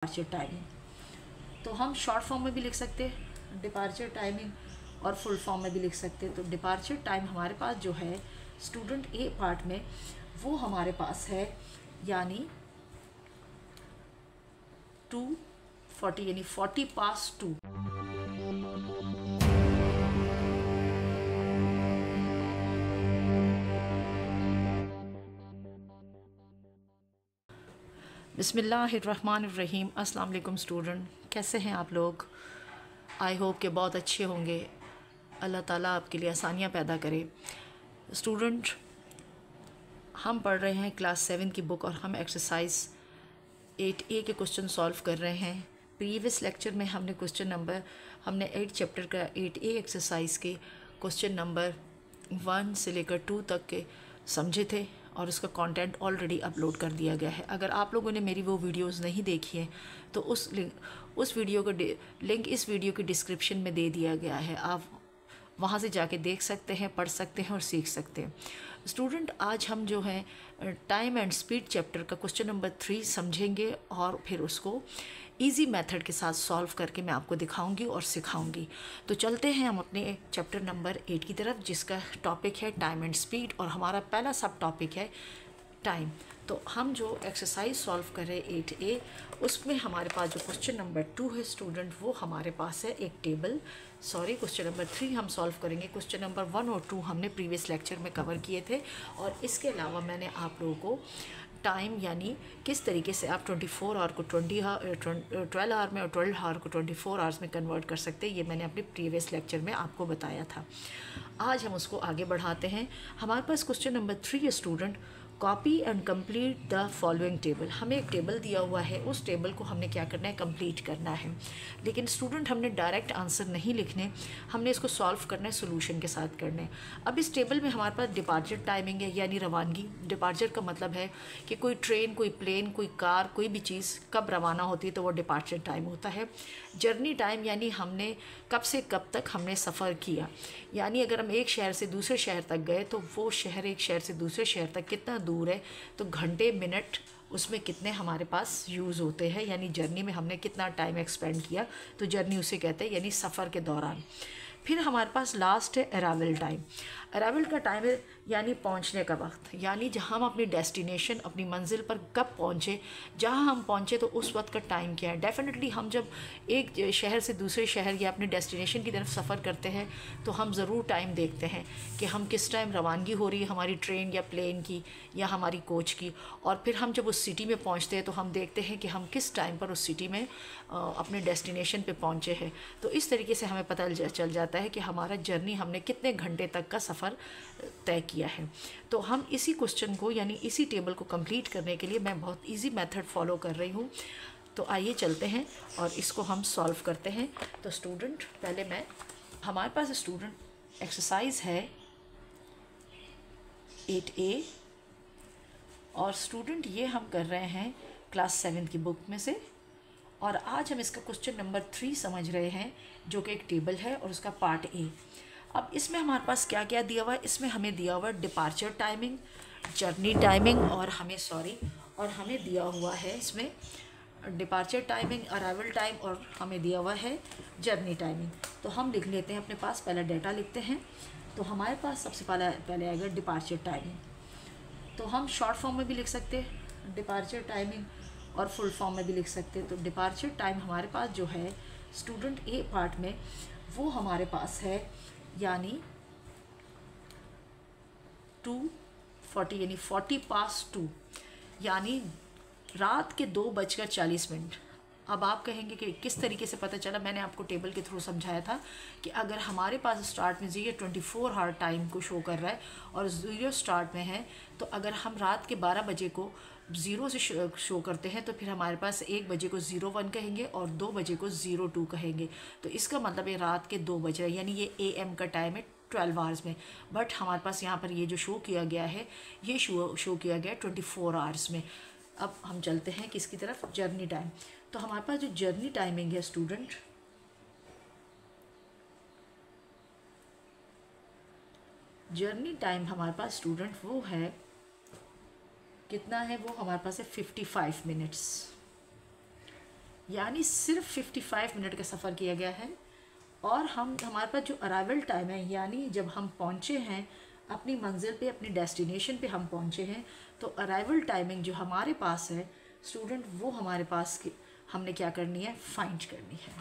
Departure timing. तो हम short form में भी लिख सकते हैं डिपार्चर टाइमिंग और फुल फॉर्म में भी लिख सकते हैं। तो डिपार्चर टाइम हमारे पास जो है स्टूडेंट ए पार्ट में वो हमारे पास है यानी 2:40 यानी 2:40। बिस्मिल्लाहिर्रहमानिर्रहीम। अस्सलाम वालेकुम स्टूडेंट, कैसे हैं आप लोग? आई होप कि बहुत अच्छे होंगे। अल्लाह ताला आपके लिए आसानियाँ पैदा करे। स्टूडेंट, हम पढ़ रहे हैं क्लास 7 की बुक और हम एक्सरसाइज 8A के क्वेश्चन सॉल्व कर रहे हैं। प्रीवियस लेक्चर में हमने 8 चैप्टर का 8A एक्सरसाइज के क्वेश्चन नंबर 1 से लेकर 2 तक के समझे थे और उसका कंटेंट ऑलरेडी अपलोड कर दिया गया है। अगर आप लोगों ने मेरी वो वीडियोस नहीं देखी हैं तो उस वीडियो का लिंक इस वीडियो के डिस्क्रिप्शन में दे दिया गया है। आप वहाँ से जाके देख सकते हैं, पढ़ सकते हैं और सीख सकते हैं। स्टूडेंट, आज हम जो है टाइम एंड स्पीड चैप्टर का क्वेश्चन नंबर 3 समझेंगे और फिर उसको इजी मेथड के साथ सॉल्व करके मैं आपको दिखाऊंगी और सिखाऊंगी। तो चलते हैं हम अपने चैप्टर नंबर 8 की तरफ, जिसका टॉपिक है टाइम एंड स्पीड और हमारा पहला सब टॉपिक है टाइम। तो हम जो एक्सरसाइज सॉल्व कर रहे हैं 8A, उसमें हमारे पास जो क्वेश्चन नंबर 2 है स्टूडेंट, वो हमारे पास है एक टेबल। क्वेश्चन नंबर 3 हम सॉल्व करेंगे। क्वेश्चन नंबर 1 और 2 हमने प्रीवियस लेक्चर में कवर किए थे और इसके अलावा मैंने आप लोगों को टाइम यानी किस तरीके से आप 24 आवर को 12 आवर में और 12 आवर को 24 आवर्स में कन्वर्ट कर सकते हैं, ये मैंने अपने प्रीवियस लेक्चर में आपको बताया था। आज हम उसको आगे बढ़ाते हैं। हमारे पास क्वेश्चन नंबर 3 है student, copy and complete the following table. हमें एक टेबल दिया हुआ है, उस टेबल को हमने क्या करना है, कंप्लीट करना है। लेकिन स्टूडेंट, हमने डायरेक्ट आंसर नहीं लिखने, हमने इसको सॉल्व करना है, सोल्यूशन के साथ करना है। अब इस टेबल में हमारे पास डिपार्चर टाइमिंग है यानी रवानगी। डिपार्चर का मतलब है कि कोई ट्रेन, कोई प्लेन, कोई कार, कोई भी चीज़ कब रवाना होती है, तो वो डिपार्चर टाइम होता है। जर्नी टाइम यानी हमने कब से कब तक हमने सफ़र किया, यानी अगर हम एक शहर से दूसरे शहर तक गए तो वो शहर एक शहर से दूसरे शहर तक कितना दूर है, तो घंटे मिनट उसमें कितने हमारे पास यूज़ होते हैं, यानी जर्नी में हमने कितना टाइम एक्सपेंड किया, तो जर्नी उसे कहते हैं, यानी सफ़र के दौरान। फिर हमारे पास लास्ट है अराइवल टाइम। अराइवल का टाइम है यानी पहुंचने का वक्त, यानी जहाँ हम अपनी डेस्टिनेशन, अपनी मंजिल पर कब पहुँचे, जहाँ हम पहुँचे तो उस वक्त का टाइम क्या है। डेफिनेटली हम जब एक शहर से दूसरे शहर या अपने डेस्टिनेशन की तरफ सफ़र करते हैं तो हम ज़रूर टाइम देखते हैं कि हम किस टाइम रवानगी हो रही है हमारी ट्रेन या प्लेन की या हमारी कोच की। और फिर हम जब उस सिटी में पहुँचते हैं तो हम देखते हैं कि हम किस टाइम पर उस सिटी में अपने डेस्टिनेशन पे पहुँचे हैं। तो इस तरीके से हमें पता चल जाता है कि हमारा जर्नी हमने कितने घंटे तक का सफ़र तय किया है। तो हम इसी क्वेश्चन को यानी इसी टेबल को कंप्लीट करने के लिए मैं बहुत इजी मेथड फॉलो कर रही हूँ। तो आइए चलते हैं और इसको हम सॉल्व करते हैं। तो स्टूडेंट, पहले हमारे पास स्टूडेंट एक्सरसाइज है 8A और स्टूडेंट ये हम कर रहे हैं क्लास 7 की बुक में से, और आज हम इसका क्वेश्चन नंबर 3 समझ रहे हैं जो कि एक टेबल है और उसका पार्ट A। अब इसमें हमारे पास क्या क्या दिया हुआ है, इसमें हमें दिया हुआ है डिपार्चर टाइमिंग, जर्नी टाइमिंग और हमें दिया हुआ है इसमें डिपार्चर टाइमिंग, अराइवल टाइम और हमें दिया हुआ है जर्नी टाइमिंग। तो हम लिख लेते हैं अपने पास, पहला डेटा लिखते हैं। तो हमारे पास सबसे पहले आएगा डिपार्चर टाइमिंग। तो हम शॉर्ट फॉर्म में भी लिख सकते हैं डिपार्चर टाइमिंग और फुल फॉर्म में भी लिख सकते हैं। तो डिपार्चर टाइम हमारे पास जो है स्टूडेंट ए पार्ट में वो हमारे पास है यानी 2:40 यानी 2:40 यानी रात के 2:40। अब आप कहेंगे कि किस तरीके से पता चला। मैंने आपको टेबल के थ्रू समझाया था कि अगर हमारे पास स्टार्ट में ये 24 आवर टाइम को शो कर रहा है और 0 स्टार्ट में है, तो अगर हम रात के 12 बजे को 0 से शो करते हैं तो फिर हमारे पास 1 बजे को 01 कहेंगे और 2 बजे को 02 कहेंगे। तो इसका मतलब है रात के 2 बज रहे हैं, यानी ये AM का टाइम है 12 आवर्स में। बट हमारे पास यहाँ पर ये जो शो किया गया है ये शो किया गया है 24 आवर्स में। अब हम चलते हैं किसकी तरफ, जर्नी टाइम। तो हमारे पास जो जर्नी टाइमिंग है स्टूडेंट, जर्नी टाइम हमारे पास स्टूडेंट वो है, कितना है वो हमारे पास है 55 मिनट्स। यानी सिर्फ 55 मिनट का सफ़र किया गया है। और हमारे पास जो अराइवल टाइम है, यानी जब हम पहुँचे हैं अपनी मंजिल पे, अपनी डेस्टिनेशन पे हम पहुँचे हैं, तो अराइवल टाइमिंग जो हमारे पास है स्टूडेंट, वो हमारे पास हमने क्या करनी है, फाइंड करनी है।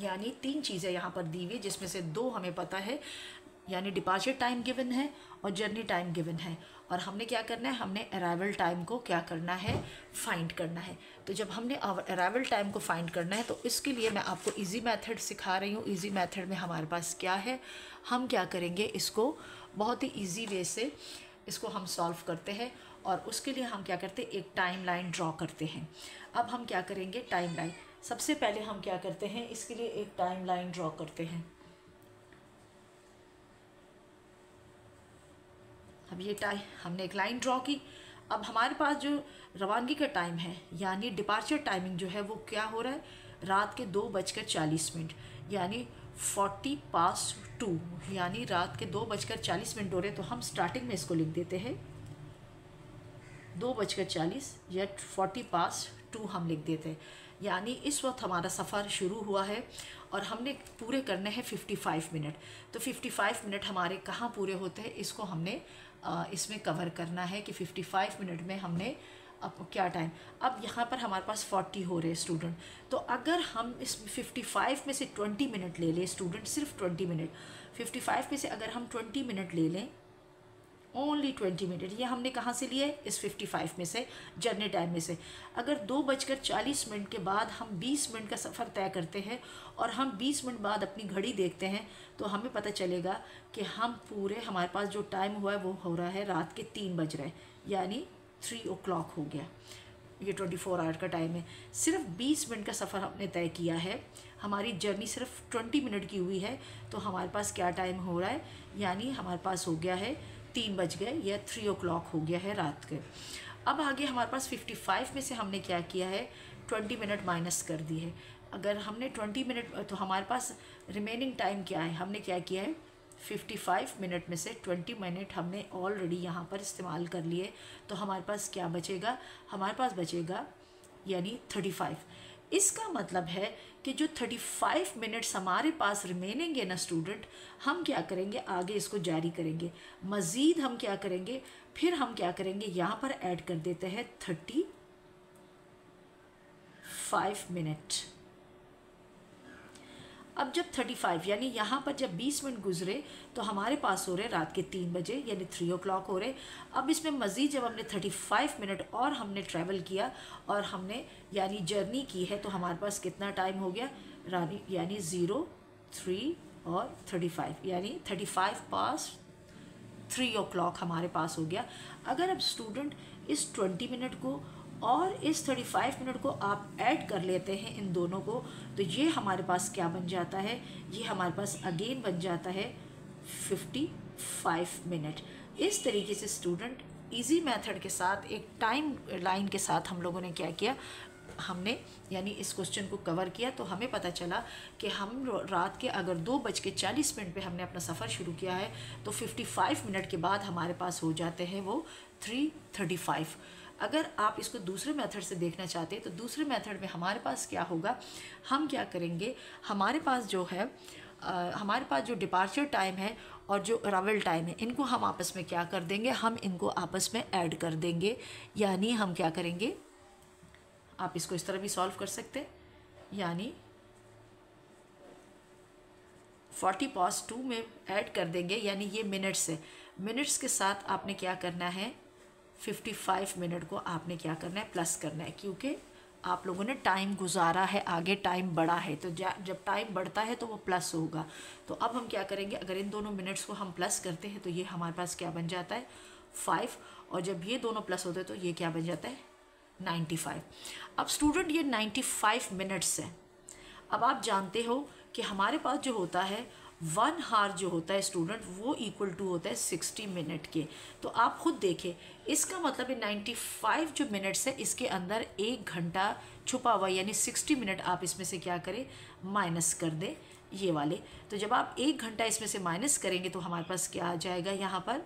यानी 3 चीज़ें यहाँ पर दी हुई, जिसमें से 2 हमें पता है, यानी डिपार्चर टाइम गिवन है और जर्नी टाइम गिवन है, और हमने क्या करना है, हमने अराइवल टाइम को क्या करना है, फाइंड करना है। तो जब हमने अराइवल टाइम को फाइंड करना है, तो इसके लिए मैं आपको इजी मेथड सिखा रही हूँ। इजी मेथड में हमारे पास क्या है, हम क्या करेंगे, इसको बहुत ही इजी वे से इसको हम सॉल्व करते हैं, और उसके लिए हम क्या करते हैं, एक टाइम लाइन ड्रॉ करते हैं। अब हम क्या करेंगे, टाइम लाइन, सबसे पहले हम क्या करते हैं, इसके लिए एक टाइम लाइन ड्रॉ करते हैं। अब ये हमने एक लाइन ड्रॉ की। अब हमारे पास जो रवानगी का टाइम है, यानी डिपार्चर टाइमिंग जो है, वो क्या हो रहा है, रात के 2:40, यानी 2, यानी रात के 2:40 हो रहे। तो हम स्टार्टिंग में इसको लिख देते हैं 2:40 या 2 हम लिख देते हैं। यानी इस वक्त हमारा सफ़र शुरू हुआ है और हमने पूरे करने हैं 55 मिनट। तो 55 मिनट हमारे कहाँ पूरे होते हैं, इसको हमने इसमें कवर करना है कि 55 मिनट में हमने अब क्या टाइम, अब यहाँ पर हमारे पास 40 हो रहे हैं स्टूडेंट। तो अगर हम इस 55 में से 20 मिनट ले लें स्टूडेंट, सिर्फ 20 मिनट, 55 में से अगर हम 20 मिनट ले लें, ओनली 20 मिनट, ये हमने कहाँ से लिए, इस 55 में से, जर्नी टाइम में से। अगर 2:40 के बाद हम 20 मिनट का सफ़र तय करते हैं और हम 20 मिनट बाद अपनी घड़ी देखते हैं, तो हमें पता चलेगा कि हम पूरे, हमारे पास जो टाइम हुआ है वो हो रहा है रात के 3 बज रहे हैं, यानी 3 o'clock हो गया। ये 24 आवर का टाइम है। सिर्फ 20 मिनट का सफ़र हमने तय किया है, हमारी जर्नी सिर्फ 20 मिनट की हुई है, तो हमारे पास क्या टाइम हो रहा है, यानी हमारे पास हो गया है 3 बज गए या 3 o'clock हो गया है रात के। अब आगे हमारे पास 55 में से हमने क्या किया है, 20 मिनट माइनस कर दी है। अगर हमने 20 मिनट, तो हमारे पास रिमेनिंग टाइम क्या है, हमने क्या किया है, 55 मिनट में से 20 मिनट हमने ऑलरेडी यहाँ पर इस्तेमाल कर लिए। तो हमारे पास क्या बचेगा, हमारे पास बचेगा यानी 35। इसका मतलब है कि जो 35 मिनट्स हमारे पास रिमेनिंग है ना स्टूडेंट, हम क्या करेंगे, आगे इसको जारी करेंगे। मज़ीद हम क्या करेंगे, फिर हम क्या करेंगे, यहाँ पर ऐड कर देते हैं 35 मिनट। अब जब 35, यानी यहाँ पर जब 20 मिनट गुजरे, तो हमारे पास हो रहे रात के 3 बजे, यानी 3 o'clock हो रहे। अब इसमें मज़ीद जब हमने 35 मिनट और हमने ट्रैवल किया और हमने यानी जर्नी की है, तो हमारे पास कितना टाइम हो गया, यानी 0, 3 और 35, यानी 35 पास 3 o'clock हमारे पास हो गया। अगर अब स्टूडेंट इस 20 मिनट को और इस 35 मिनट को आप ऐड कर लेते हैं इन दोनों को, तो ये हमारे पास क्या बन जाता है, ये हमारे पास अगेन बन जाता है 55 मिनट। इस तरीके से स्टूडेंट इजी मेथड के साथ, एक टाइम लाइन के साथ हम लोगों ने क्या किया, हमने यानी इस क्वेश्चन को कवर किया। तो हमें पता चला कि हम रात के अगर 2:40 पे हमने अपना सफ़र शुरू किया है, तो 55 मिनट के बाद हमारे पास हो जाते हैं वो 3:35। अगर आप इसको दूसरे मेथड से देखना चाहते हैं, तो दूसरे मेथड में हमारे पास क्या होगा, हम क्या करेंगे, हमारे पास जो है हमारे पास जो डिपार्चर टाइम है और जो अराइवल टाइम है, इनको हम आपस में क्या कर देंगे, हम इनको आपस में ऐड कर देंगे। यानी हम क्या करेंगे, आप इसको इस तरह भी सॉल्व कर सकते हैं, यानी 40 में ऐड कर देंगे, यानी ये मिनट्स है, मिनट्स के साथ आपने क्या करना है, 55 मिनट को आपने क्या करना है, प्लस करना है, क्योंकि आप लोगों ने टाइम गुजारा है, आगे टाइम बढ़ा है, तो जब टाइम बढ़ता है तो वो प्लस होगा। तो अब हम क्या करेंगे, अगर इन दोनों मिनट्स को हम प्लस करते हैं, तो ये हमारे पास क्या बन जाता है, 5, और जब ये दोनों प्लस होते हैं तो ये क्या बन जाता है, 95। अब स्टूडेंट ये 95 मिनट्स है। अब आप जानते हो कि हमारे पास जो होता है 1 हार जो होता है स्टूडेंट, वो इक्वल टू होता है 60 मिनट के। तो आप खुद देखें, इसका मतलब है 95 जो मिनट्स है, इसके अंदर 1 घंटा छुपा हुआ, यानी 60 मिनट आप इसमें से क्या करें, माइनस कर दें ये वाले। तो जब आप 1 घंटा इसमें से माइनस करेंगे, तो हमारे पास क्या आ जाएगा, यहाँ पर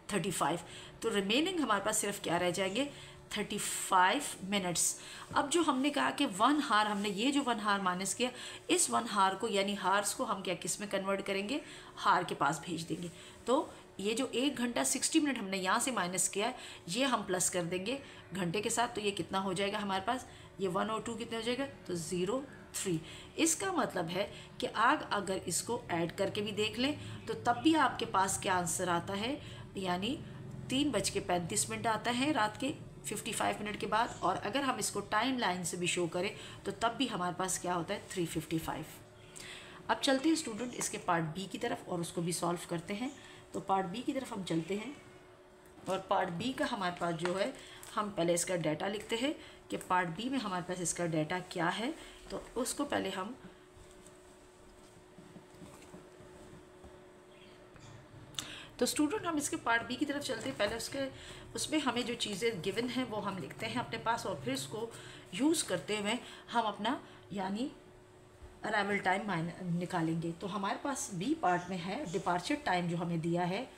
35। तो रिमेनिंग हमारे पास सिर्फ क्या रह जाएंगे, 35 मिनट्स। अब जो हमने कहा कि 1 हार, हमने ये जो 1 हार माइनस किया, इस 1 हार को यानी हार्स को हम क्या किस में कन्वर्ट करेंगे, हार के पास भेज देंगे। तो ये जो 1 घंटा 60 मिनट हमने यहाँ से माइनस किया है, ये हम प्लस कर देंगे घंटे के साथ। तो ये कितना हो जाएगा हमारे पास, ये 1 और 2 कितने हो जाएगा, तो 0-3। इसका मतलब है कि अगर इसको ऐड करके भी देख लें तो तब भी आपके पास क्या आंसर आता है, यानी 3:35 आता है रात के 55 मिनट के बाद। और अगर हम इसको टाइम लाइन से भी शो करें तो तब भी हमारे पास क्या होता है, 3:55। अब चलते हैं स्टूडेंट इसके पार्ट बी की तरफ और उसको भी सॉल्व करते हैं। तो पार्ट बी की तरफ हम चलते हैं और पार्ट बी का हमारे पास जो है, हम पहले इसका डाटा लिखते हैं कि पार्ट बी में हमारे पास इसका डाटा क्या है। तो उसको पहले हम तो स्टूडेंट हम इसके पार्ट बी की तरफ चलते हैं। पहले उसमें हमें जो चीज़ें गिवन हैं वो हम लिखते हैं अपने पास और फिर इसको यूज़ करते हुए हम अपना यानी अराइवल टाइम निकालेंगे। तो हमारे पास बी पार्ट में है डिपार्चर टाइम जो हमें दिया है,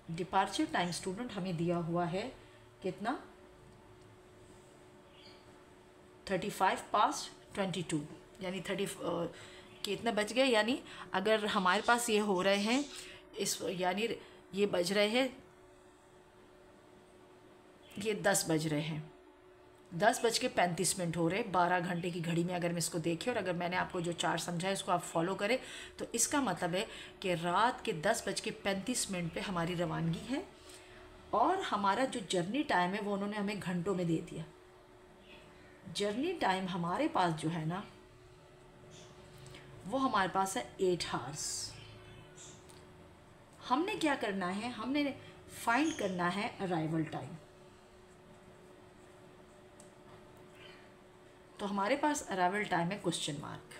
डिपार्चर टाइम स्टूडेंट हमें दिया हुआ है कितना, 35:22 यानी 30 कितना बज गए, यानी अगर हमारे पास ये हो रहे हैं इस यानी ये बज रहे हैं, ये 10 बज रहे हैं, 10:35 हो रहे, 12 घंटे की घड़ी में अगर मैं इसको देखें और अगर मैंने आपको जो चार्ट समझाया इसको आप फॉलो करें तो इसका मतलब है कि रात के 10:35 पे हमारी रवानगी है और हमारा जो जर्नी टाइम है वो उन्होंने हमें घंटों में दे दिया। जर्नी टाइम हमारे पास जो है ना वो हमारे पास है 8 हार्स। हमने क्या करना है, हमने फाइंड करना है अराइवल टाइम। तो हमारे पास अराइवल टाइम है क्वेश्चन मार्क।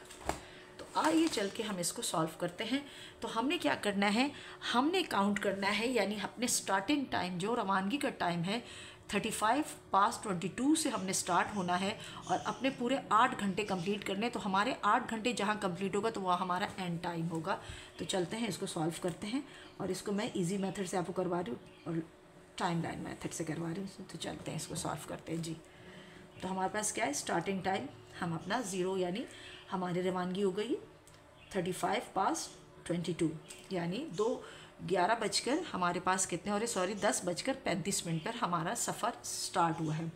तो आइए चल के हम इसको सॉल्व करते हैं। तो हमने क्या करना है, हमने काउंट करना है यानी अपने स्टार्टिंग टाइम जो रवानगी का टाइम है 35:22 से हमने स्टार्ट होना है और अपने पूरे 8 घंटे कंप्लीट करने। तो हमारे 8 घंटे जहाँ कंप्लीट होगा तो वह हमारा एंड टाइम होगा। तो चलते हैं इसको सॉल्व करते हैं और इसको मैं इजी मेथड से आपको करवा रही हूँ और टाइम लाइन मेथड से करवा रही हूँ। तो चलते हैं इसको सॉल्व करते हैं जी। तो हमारे पास क्या है, स्टार्टिंग टाइम हम अपना 0 यानी हमारी रवानगी हो गई 35:22 यानी 11 बजकर हमारे पास कितने हो रहे, सॉरी 10:35 पर हमारा सफ़र स्टार्ट हुआ है।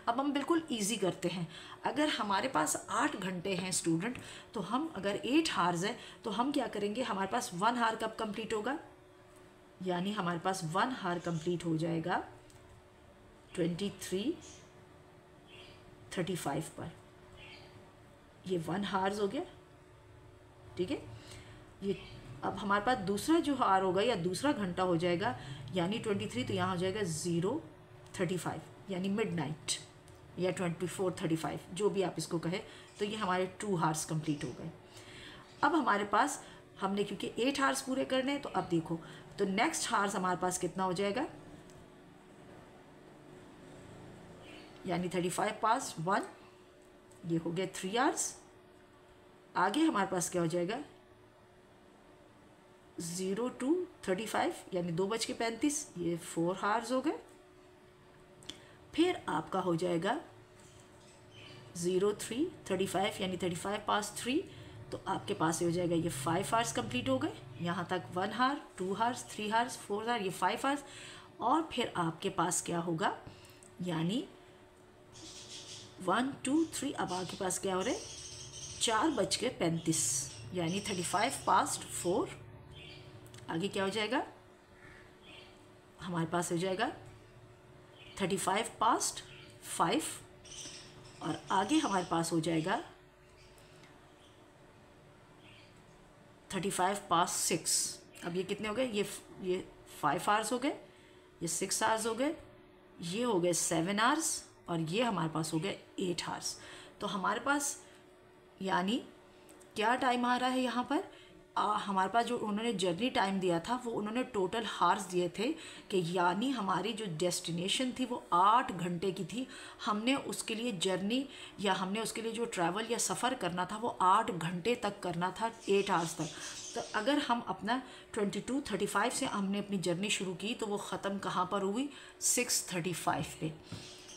अब हम बिल्कुल इजी करते हैं। अगर हमारे पास 8 घंटे हैं स्टूडेंट तो हम अगर 8 हार्स है तो हम क्या करेंगे, हमारे पास 1 हार कब कंप्लीट होगा, यानी हमारे पास 1 हार कंप्लीट हो जाएगा 23:35 पर। ये 1 हार्स हो गया, ठीक है। ये अब हमारे पास दूसरा जो हार होगा या दूसरा घंटा हो जाएगा यानी 23, तो यहाँ हो जाएगा 0:35 यानी मिडनाइट या 24:35 जो भी आप इसको कहें। तो ये हमारे 2 हार्स कंप्लीट हो गए। अब हमारे पास हमने क्योंकि 8 हार्स पूरे करने हैं तो अब देखो तो नेक्स्ट हार्स हमारे पास कितना हो जाएगा, यानी 35:1 ये हो गया 3 आवर्स। आगे हमारे पास क्या हो जाएगा 0:35 यानी 2:35 ये 4 आवर्स हो गए। फिर आपका हो जाएगा 03:35 यानी 35:3 तो आपके पास ये हो जाएगा ये 5 आवर्स कंप्लीट हो गए। यहाँ तक 1 आवर 2 आवर्स 3 आवर्स 4 आवर ये 5 आवर्स। और फिर आपके पास क्या होगा, यानी 1 2 3 अब आपके पास क्या हो रहा है 4:35 यानी 35:4। आगे क्या हो जाएगा, हमारे पास हो जाएगा 35:5 और आगे हमारे पास हो जाएगा 35:6। अब ये कितने हो गए, ये 5 आवर्स हो गए, ये 6 आवर्स हो गए, ये हो गए 7 आवर्स और ये हमारे पास हो गए 8 आवर्स। तो हमारे पास यानी क्या टाइम आ रहा है यहाँ पर हमारे पास जो उन्होंने जर्नी टाइम दिया था वो उन्होंने टोटल हार्स दिए थे कि यानी हमारी जो डेस्टिनेशन थी वो 8 घंटे की थी। हमने उसके लिए जर्नी या हमने उसके लिए जो ट्रैवल या सफ़र करना था वो 8 घंटे तक करना था, 8 आवर्स तक। तो अगर हम अपना 22:35 से हमने अपनी जर्नी शुरू की तो वो ख़त्म कहाँ पर हुई, 6:35 पे।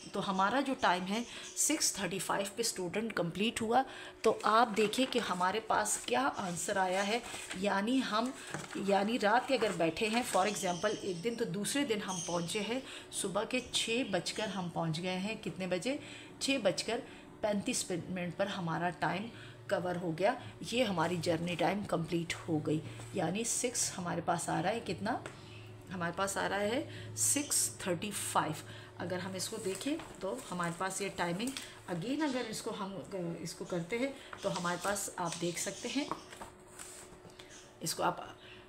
तो हमारा जो टाइम है 6:35 पे स्टूडेंट कंप्लीट हुआ। तो आप देखिए कि हमारे पास क्या आंसर आया है। यानी रात के अगर बैठे हैं फॉर एग्ज़ाम्पल एक दिन, तो दूसरे दिन हम पहुंचे हैं सुबह के 6 बजकर हम पहुंच गए हैं। कितने बजे? 6:35 पर हमारा टाइम कवर हो गया। ये हमारी जर्नी टाइम कंप्लीट हो गई। यानी 6 हमारे पास आ रहा है, कितना हमारे पास आ रहा है 6:35। अगर हम इसको देखें तो हमारे पास ये टाइमिंग अगेन अगर इसको करते हैं तो हमारे पास आप देख सकते हैं। इसको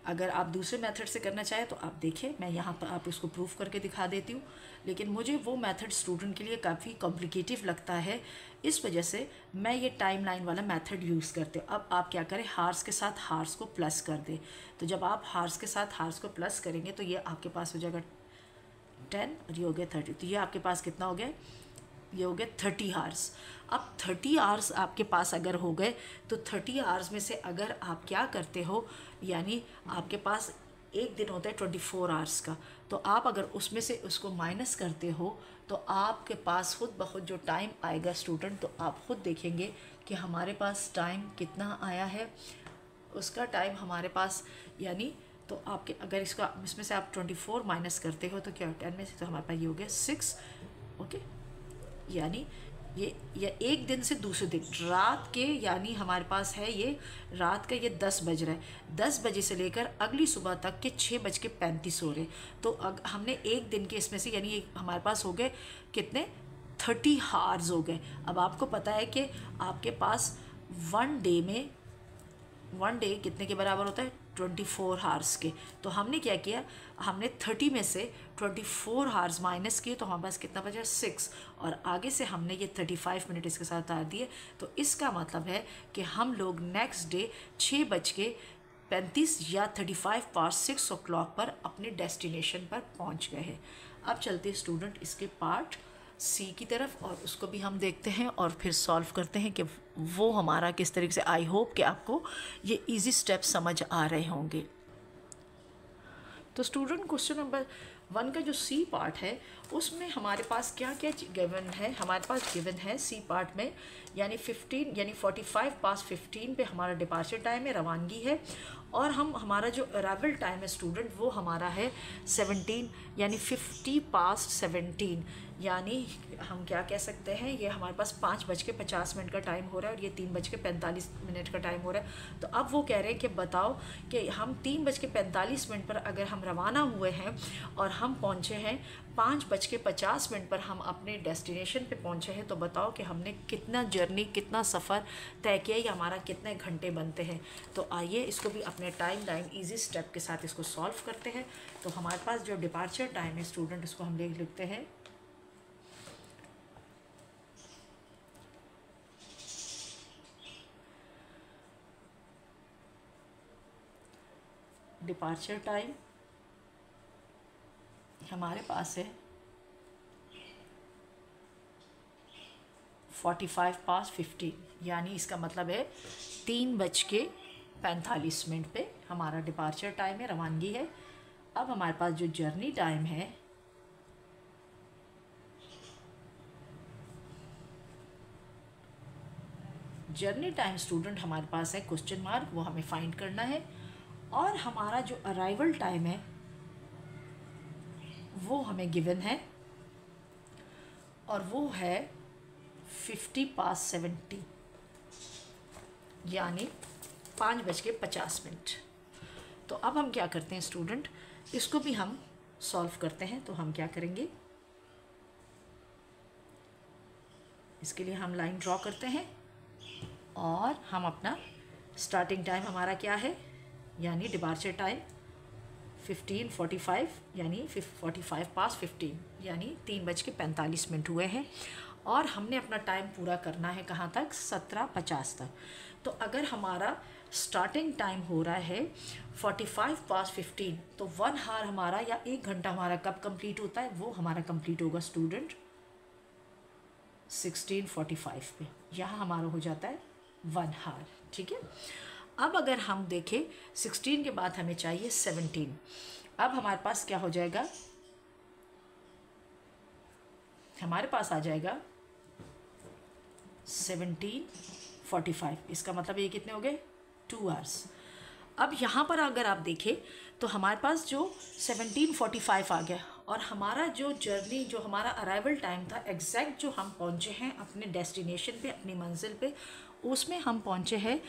अगर आप दूसरे मेथड से करना चाहें तो आप देखिए, मैं यहाँ पर आप इसको प्रूफ करके दिखा देती हूँ। लेकिन मुझे वो मेथड स्टूडेंट के लिए काफ़ी कॉम्प्लिकेटिव लगता है, इस वजह से मैं ये टाइम लाइन वाला मेथड यूज़ करते हूँ। अब आप क्या करें, हार्स के साथ हार्स को प्लस कर दें। तो जब आप हार्स के साथ हार्स को प्लस करेंगे तो ये आपके पास हो जाएगा 10 और ये हो गया 30। तो ये आपके पास कितना हो गया, ये हो गया 30 आवर्स। अब 30 आवर्स आपके पास अगर हो गए तो 30 आवर्स में से अगर आप क्या करते हो, यानी आपके पास एक दिन होता है 24 आवर्स का, तो आप अगर उसमें से उसको माइनस करते हो तो आपके पास खुद ब खुद जो टाइम आएगा स्टूडेंट, तो आप खुद देखेंगे कि हमारे पास टाइम कितना आया है। उसका टाइम हमारे पास यानी तो आपके अगर इसमें से आप 24 माइनस करते हो तो क्या 10 में से, तो हमारे पास ये हो गया 6। ओके, यानी ये एक दिन से दूसरे दिन रात के, यानी हमारे पास है ये रात का ये 10 बज रहा है, 10 बजे से लेकर अगली सुबह तक के 6:35 हो रहे। तो हमने एक दिन के इसमें से यानी हमारे पास हो गए कितने, 30 हार्स हो गए। अब आपको पता है कि आपके पास वन डे कितने के बराबर होता है, 24 हार्स के। तो हमने क्या किया, हमने 30 में से 24 हार्स माइनस किए तो हमारे पास कितना बचा, 6। और आगे से हमने ये 35 मिनट इसके साथ डाल दिए। तो इसका मतलब है कि हम लोग नेक्स्ट डे 6:35 या 6 o'clock पर अपने डेस्टिनेशन पर पहुंच गए हैं। अब चलते हैं स्टूडेंट इसके पार्ट सी की तरफ और उसको भी हम देखते हैं और फिर सॉल्व करते हैं कि वो हमारा किस तरीके से। आई होप कि आपको ये इजी स्टेप समझ आ रहे होंगे। तो स्टूडेंट क्वेश्चन नंबर 1 का जो सी पार्ट है उसमें हमारे पास क्या क्या गिवन है। हमारे पास गिवन है सी पार्ट में यानी 45 पे हमारा डिपार्चर टाइम है, रवानगी है। और हमारा जो अराइवल टाइम है स्टूडेंट वो हमारा है 17 यानी 50 past 17। यानी हम क्या कह सकते हैं, ये हमारे पास 5:50 का टाइम हो रहा है और ये 3:45 का टाइम हो रहा है। तो अब वो कह रहे हैं कि बताओ कि हम 3:45 पर अगर हम रवाना हुए हैं और हम पहुँचे हैं 5:50 पर हम अपने डेस्टिनेशन पे पहुँचे हैं, तो बताओ कि हमने कितना जर्नी, कितना सफ़र तय किया या हमारा कितने घंटे बनते हैं। तो आइए इसको भी अपने टाइम लाइन ईजी स्टेप के साथ इसको सॉल्व करते हैं। तो हमारे पास जो डिपार्चर टाइम है स्टूडेंट इसको हम लिखते हैं डिपार्चर टाइम हमारे पास है 45 past 15, यानी इसका मतलब है 3:45 पे हमारा डिपार्चर टाइम है, रवानगी है। अब हमारे पास जो जर्नी टाइम है स्टूडेंट हमारे पास है क्वेश्चन मार्क, वो हमें फाइंड करना है। और हमारा जो अराइवल टाइम है वो हमें गिवन है और वो है 50 past 70 यानी 5:50। तो अब हम क्या करते हैं स्टूडेंट, इसको भी हम सॉल्व करते हैं। तो हम क्या करेंगे, इसके लिए हम लाइन ड्रॉ करते हैं और हम अपना स्टार्टिंग टाइम हमारा क्या है यानी डिपार्चर टाइम 15:45 यानी 45 past 15 यानी 3:45 हुए हैं। और हमने अपना टाइम पूरा करना है कहाँ तक, 17:50 तक। तो अगर हमारा स्टार्टिंग टाइम हो रहा है 15 तो 1 हार हमारा या 1 घंटा हमारा कब कंप्लीट होता है, वो हमारा कंप्लीट होगा स्टूडेंट 16:45 पे। यहाँ हमारा हो जाता है 1 हार। ठीक है, अब अगर हम देखें 16 के बाद हमें चाहिए 17। अब हमारे पास क्या हो जाएगा, हमारे पास आ जाएगा 17:45। इसका मतलब ये कितने हो गए, 2 आवर्स। अब यहाँ पर अगर आप देखें तो हमारे पास जो 17:45 आ गया, और हमारा जो जर्नी, जो हमारा अराइवल टाइम था एग्जैक्ट, जो हम पहुँचे हैं अपने डेस्टिनेशन पे, अपनी मंजिल पे, उसमें हम पहुँचे हैं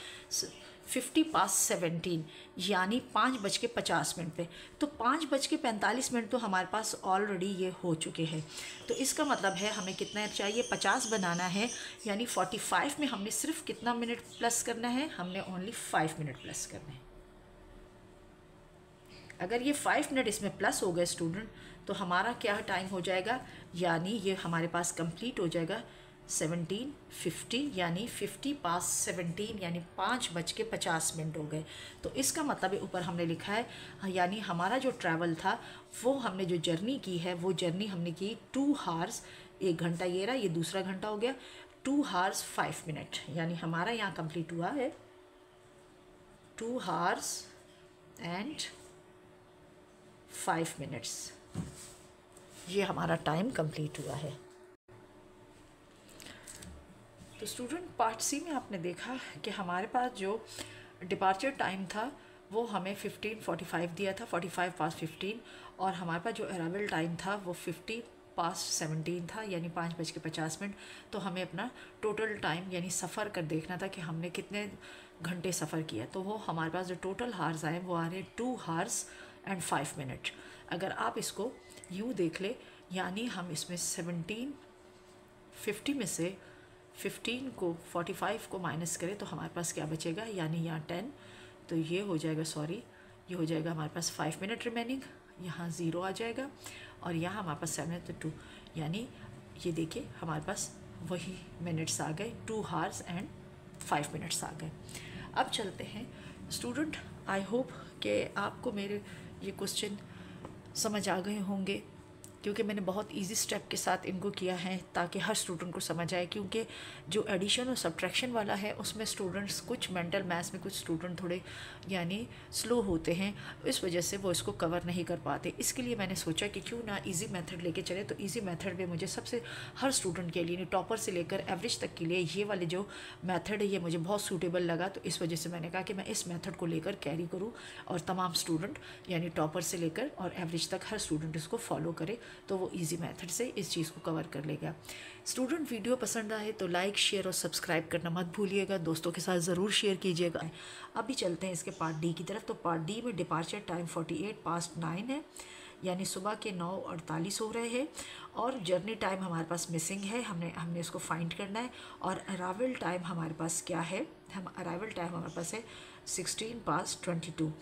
17:50 यानी 5:50 पे। तो 5:45 तो हमारे पास ऑलरेडी ये हो चुके हैं। तो इसका मतलब है हमें कितना चाहिए, 50 बनाना है, यानी 45 में हमने सिर्फ कितना मिनट प्लस करना है, हमने ओनली 5 मिनट प्लस करना है। अगर ये 5 मिनट इसमें प्लस हो गए स्टूडेंट, तो हमारा क्या टाइम हो जाएगा, यानी ये हमारे पास कंप्लीट हो जाएगा 17:50 यानी 50:17 यानी 5:50 हो गए। तो इसका मतलब है ऊपर हमने लिखा है, यानी हमारा जो ट्रैवल था, वो हमने जो जर्नी की है, वो जर्नी हमने की 2 हार्स, 1 घंटा ये रहा, ये दूसरा घंटा हो गया, 2 हार्स 5 मिनट, यानी हमारा यहाँ कंप्लीट हुआ है 2 हार्स एंड 5 मिनट्स। ये हमारा टाइम कंप्लीट हुआ है। तो स्टूडेंट पार्ट सी में आपने देखा कि हमारे पास जो डिपार्चर टाइम था वो हमें 15:45 दिया था, 45:15, और हमारे पास जो अराइवल टाइम था वो 50:17 था, यानी 5:50। तो हमें अपना टोटल टाइम यानी सफ़र कर देखना था कि हमने कितने घंटे सफ़र किया। तो वो हमारे पास जो टोटल हार्स आए वो आ रहे 2 हार्स एंड 5 मिनट। अगर आप इसको यूँ देख ले, यानी हम इसमें 17:50 में से 15 को 45 को माइनस करें तो हमारे पास क्या बचेगा, यानी यहाँ 10, तो ये हो जाएगा, सॉरी, ये हो जाएगा हमारे पास 5 मिनट रिमेनिंग, यहाँ 0 आ जाएगा, और यहाँ हमारे पास 7 है तो 2, यानी ये देखिए हमारे पास वही मिनट्स आ गए, 2 हार्स एंड 5 मिनट्स आ गए। अब चलते हैं स्टूडेंट, आई होप कि आपको मेरे ये क्वेश्चन समझ आ गए होंगे, क्योंकि मैंने बहुत इजी स्टेप के साथ इनको किया है ताकि हर स्टूडेंट को समझ आए। क्योंकि जो एडिशन और सब्ट्रैक्शन वाला है उसमें स्टूडेंट्स कुछ मेंटल मैथ्स में कुछ स्टूडेंट थोड़े यानी स्लो होते हैं, इस वजह से वो इसको कवर नहीं कर पाते। इसके लिए मैंने सोचा कि क्यों ना इजी मेथड लेके चले। तो इजी मेथड में मुझे सबसे हर स्टूडेंट के लिए, टॉपर से लेकर एवरेज तक के लिए, ये वाले जो मेथड है ये मुझे बहुत सूटेबल लगा। तो इस वजह से मैंने कहा कि मैं इस मेथड को लेकर कैरी करूँ और तमाम स्टूडेंट यानी टॉपर से लेकर और एवरेज तक हर स्टूडेंट इसको फॉलो करे, तो वो इजी मेथड से इस चीज़ को कवर कर लेगा। स्टूडेंट वीडियो पसंद आए तो लाइक, शेयर और सब्सक्राइब करना मत भूलिएगा, दोस्तों के साथ ज़रूर शेयर कीजिएगा। अभी चलते हैं इसके पार्ट डी की तरफ। तो पार्ट डी में डिपार्चर टाइम 48:09 है, यानी सुबह के 9:48 हो रहे हैं, और जर्नी टाइम हमारे पास मिसिंग है, हमने इसको फाइंड करना है। और अराइवल टाइम हमारे पास क्या है, अराइवल टाइम हमारे पास है 16:22,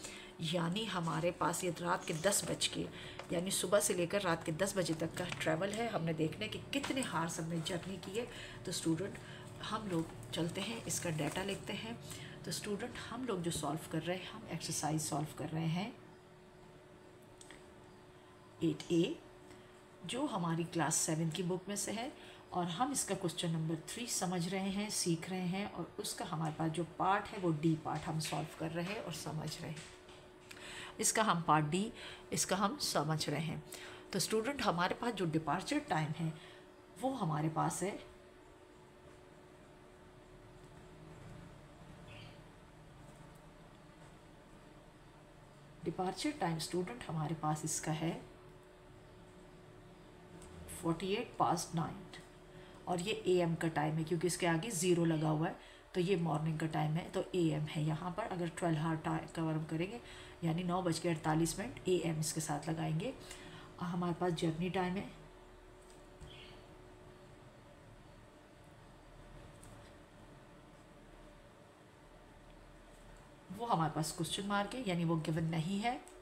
यानी हमारे पास ये रात के 10 बज के, यानी सुबह से लेकर रात के 10 बजे तक का ट्रैवल है। हमने देखने कि कितने हार्स हमने जर्नी की है। तो स्टूडेंट हम लोग चलते हैं, इसका डाटा लिखते हैं। तो स्टूडेंट हम लोग जो सॉल्व कर रहे हैं, हम एक्सरसाइज सॉल्व कर रहे हैं 8A, जो हमारी क्लास 7 की बुक में से है, और हम इसका क्वेश्चन नंबर 3 समझ रहे हैं, सीख रहे हैं, और उसका हमारे पास जो पार्ट है वो डी पार्ट हम सॉल्व कर रहे हैं और समझ रहे हैं। इसका हम पार्ट डी, इसका हम समझ रहे हैं। तो स्टूडेंट हमारे पास जो डिपार्चर टाइम है वो हमारे पास है डिपार्चर टाइम स्टूडेंट हमारे पास इसका है 48:09, और ये AM का टाइम है क्योंकि इसके आगे 0 लगा हुआ है, तो ये मॉर्निंग का टाइम है, तो AM है यहाँ पर। अगर 12 हार कवर हम करेंगे यानी 9:48 AM इसके साथ लगाएंगे। हमारे पास जर्नी टाइम है वो हमारे पास क्वेश्चन मार्क है, यानी वो गिवन नहीं है।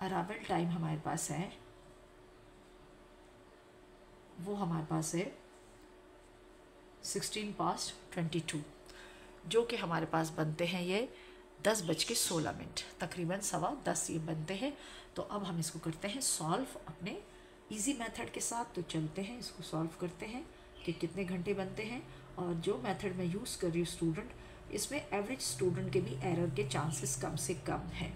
अराइवल टाइम हमारे पास है वो हमारे पास है 16:22, जो कि हमारे पास बनते हैं ये 10:16, तकरीबन 10:15 ये बनते हैं। तो अब हम इसको करते हैं सॉल्व अपने इजी मेथड के साथ। तो चलते हैं इसको सॉल्व करते हैं कि कितने घंटे बनते हैं। और जो मेथड मैं यूज़ कर रही हूँ स्टूडेंट, इसमें एवरेज स्टूडेंट के भी एरर के चांसेस कम से कम हैं।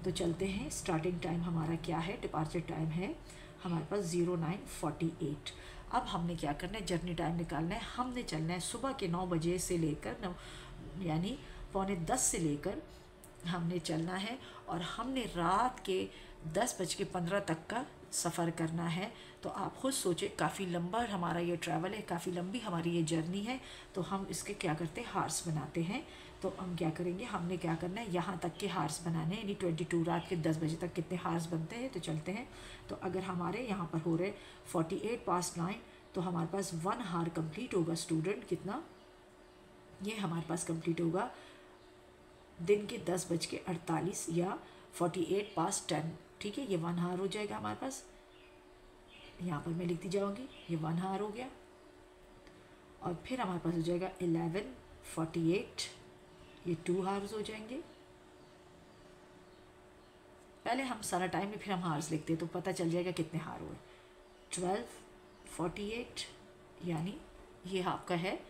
तो चलते हैं, स्टार्टिंग टाइम हमारा क्या है, डिपार्चर टाइम है हमारे पास 09:48। अब हमने क्या करना है, जर्नी टाइम निकालना है। हमने चलना है सुबह के 9 बजे से लेकर यानी 9:45 से लेकर हमने चलना है, और हमने रात के 10:15 तक का सफ़र करना है। तो आप खुद सोचें, काफ़ी लंबा हमारा ये ट्रैवल है, काफ़ी लंबी हमारी ये जर्नी है। तो हम इसके क्या करते हैं, हार्स बनाते हैं। तो हम क्या करेंगे, हमने क्या करना है, यहाँ तक के हार्स बनाने हैं, यानी 22 रात के 10 बजे तक कितने हार्स बनते हैं। तो चलते हैं। तो अगर हमारे यहाँ पर हो रहे 9:48, तो हमारे पास 1 हार कंप्लीट होगा स्टूडेंट। कितना, ये हमारे पास कंप्लीट होगा दिन के 10:48 या 9:48, ठीक है। ये 1 हार हो जाएगा हमारे पास। यहाँ पर मैं लिखती जाऊँगी, ये 1 हार हो गया। और फिर हमारे पास हो जाएगा 11:48, ये 2 हार्स हो जाएंगे। पहले हम सारा टाइम में फिर हम हार्स लिखते हैं, तो पता चल जाएगा कितने हार हुए। 12:48 यानी ये आपका है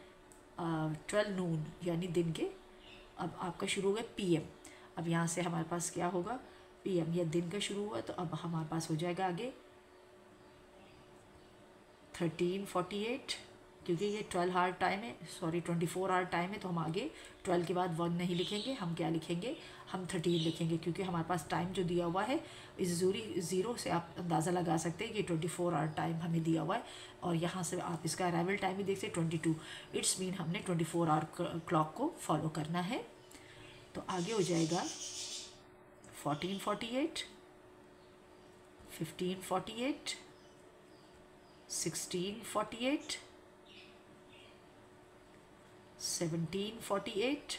12 नून, यानी दिन के। अब आपका शुरू हो गया PM। अब यहाँ से हमारे पास क्या होगा, PM, या दिन का शुरू हुआ। तो अब हमारे पास हो जाएगा आगे 13:48, क्योंकि ये 12 हार टाइम है, सॉरी 24 आवर टाइम है। तो हम आगे 12 के बाद 1 नहीं लिखेंगे, हम क्या लिखेंगे, हम 13 लिखेंगे, क्योंकि हमारे पास टाइम जो दिया हुआ है इस ज़ीरो से आप अंदाज़ा लगा सकते हैं कि 24 आवर टाइम हमें दिया हुआ है। और यहाँ से आप इसका अराइवल टाइम भी देख सकते 22। इट्स मीन हमने 24 आवर क्लॉक को फॉलो करना है। तो आगे हो जाएगा 14:48, 15:48, 16:48, 17:48,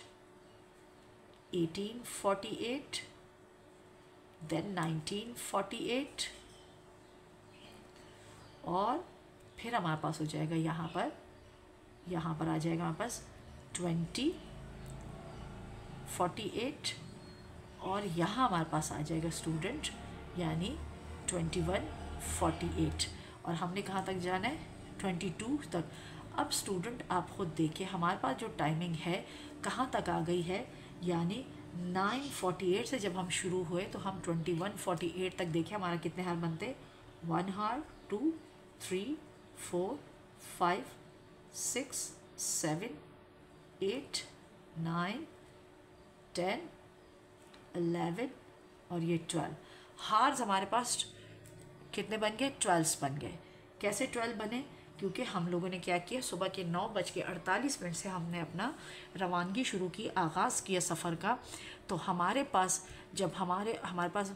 18:48, then 19:48, और फिर हमारे पास हो जाएगा यहाँ पर आ जाएगा हमारे पास 20:48, और यहाँ हमारे पास आ जाएगा स्टूडेंट यानी 21:48। और हमने कहाँ तक जाना है, 22 तक। अब स्टूडेंट आप खुद देखिए, हमारे पास जो टाइमिंग है कहाँ तक आ गई है, यानी 9:48 से जब हम शुरू हुए तो हम 21:48 तक देखिए हमारा कितने हार बनते, 1 हार, 2, 3, 4, 5, 6, 7, 8, 9, 10, 11 और ये 12 हार्स हमारे पास कितने बन गए, 12 बन गए। कैसे 12 बने, क्योंकि हम लोगों ने क्या किया, सुबह के 9:48 से हमने अपना रवानगी शुरू की, आगाज़ किया सफ़र का। तो हमारे पास जब हमारे पास